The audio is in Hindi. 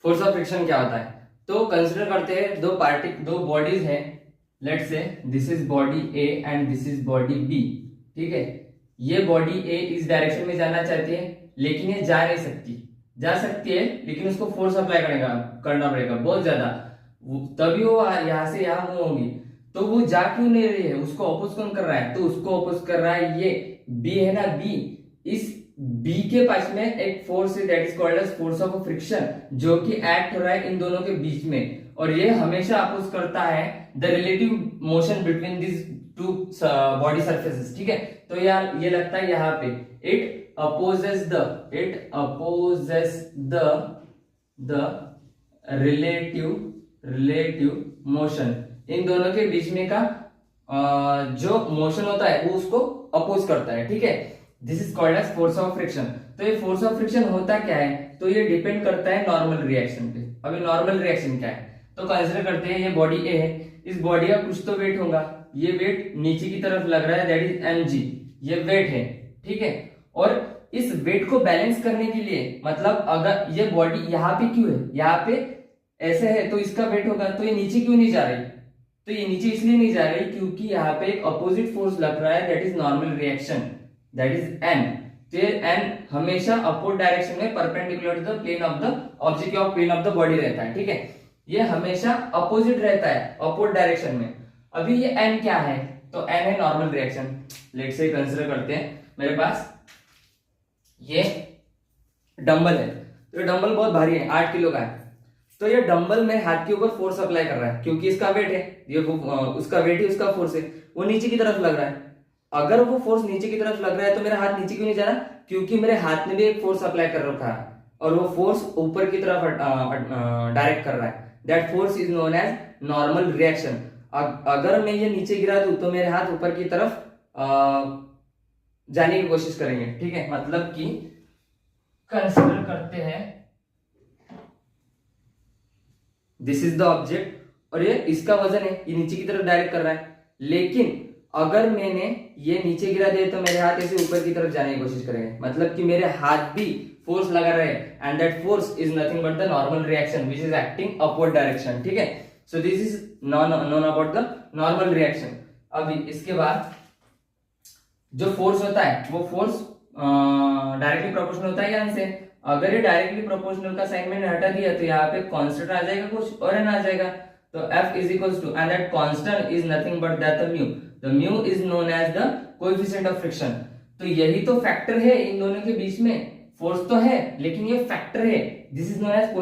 फोर्स ऑफ फ्रिक्शन क्या होता है? तो कंसिडर करते हैं दो बॉडीज हैं, let's say this is body A and this is body B. ठीक है, ये बॉडी ए इस डायरेक्शन में जाना चाहती है लेकिन ये जा नहीं सकती, जा सकती है लेकिन उसको फोर्स अप्लाई करना पड़ेगा बहुत ज्यादा, तभी वो यहाँ से यहाँ मूव होगी। तो वो जा क्यों नहीं रही है? उसको अपोज कौन कर रहा है? तो उसको अपोज कर रहा है ये बी है ना, बी। इस बी के पास में एक फोर्स है that is called as force of friction, जो कि एक्ट हो रहा है इन दोनों के बीच में, और ये हमेशा अपोज करता है the relative motion between this two body surfaces. ठीक है, तो यार ये लगता है यहाँ पे it opposes the relative motion, इन दोनों के बीच में का जो मोशन होता है वो उसको अपोज करता है। ठीक है, this is called as force of friction. तो ये फोर्स ऑफ फ्रिक्शन होता क्या है? तो ये डिपेंड करता है नॉर्मल रिएक्शन पे। अभी नॉर्मल रिएक्शन क्या है? तो कंसिडर करते हैं ये बॉडी ए है, इस बॉडी का कुछ तो वेट होगा, ये वेट नीचे की तरफ लग रहा है दैट इज mg, ये वेट है। ठीक है, और इस वेट को बैलेंस करने के लिए, मतलब अगर ये बॉडी यहाँ पे क्यों है, यहाँ पे ऐसे है तो इसका वेट होगा, तो ये नीचे क्यों नहीं जा रही? तो ये नीचे इसलिए नहीं जा रही क्योंकि यहाँ पे एक अपोजिट फोर्स लग रहा है that is normal reaction, that is n। तो n हमेशा अपवर्ड डायरेक्शन में perpendicular to the plane of the object of plane of the body रहता है। ठीक है, ये हमेशा अपोजिट रहता है अपवर्ड डायरेक्शन में। अभी ये n क्या है? तो n है normal reaction. Let's say consider करते हैं मेरे पास ये डंबल है, तो ये डंबल बहुत भारी है, 8 किलो का है। तो ये डंबल मेरे हाथ के ऊपर फोर्स अप्लाई कर रहा है क्योंकि इसका वेट है, ये उसका वेट ही उसका फोर्स है, वो नीचे की तरफ लग रहा है। अगर वो फोर्स नीचे की तरफ लग रहा है तो मेरा हाथ नीचे क्यों नहीं जा रहा? क्योंकि मेरे हाथ में भी एक फोर्स अप्लाई कर रखा है और वो फोर्स ऊपर की तरफ डायरेक्ट कर रहा है। That force is known as normal reaction. अगर मैं ये नीचे गिरा दूं तो मेरे हाथ ऊपर की तरफ जाने की कोशिश करेंगे। ठीक है, मतलब कि कंसीडर करते हैं दिस इज द ऑब्जेक्ट और ये इसका वजन है, ये नीचे की तरफ डायरेक्ट कर रहा है, लेकिन अगर मैंने ये नीचे गिरा दिया तो मेरे हाथ ऐसे ऊपर की तरफ जाने की कोशिश करेंगे, मतलब कि मेरे हाथ भी फोर्स लगा रहे हैं and that force is nothing but the normal reaction which is acting upward direction. ठीक है, so this is non about the normal reaction. अभी इसके बाद जो फोर्स होता है वो फोर्स डायरेक्टली प्रोपोर्शनल होता है या इनसे? अगर ये डायरेक्टली प्रोपोर्शनल का साइन मैंने हटा दिया तो यहाँ पे कांस्टेंट आ जाएगा कुछ और एन आ जाएगा। तो F is equals to and that constant is nothing but that the mu is known as the coefficient of friction. तो यही तो फैक्टर है इन दोनों के बीच में, फोर्स तो है लेकिन ये फैक्टर है, दिस इज नोन एज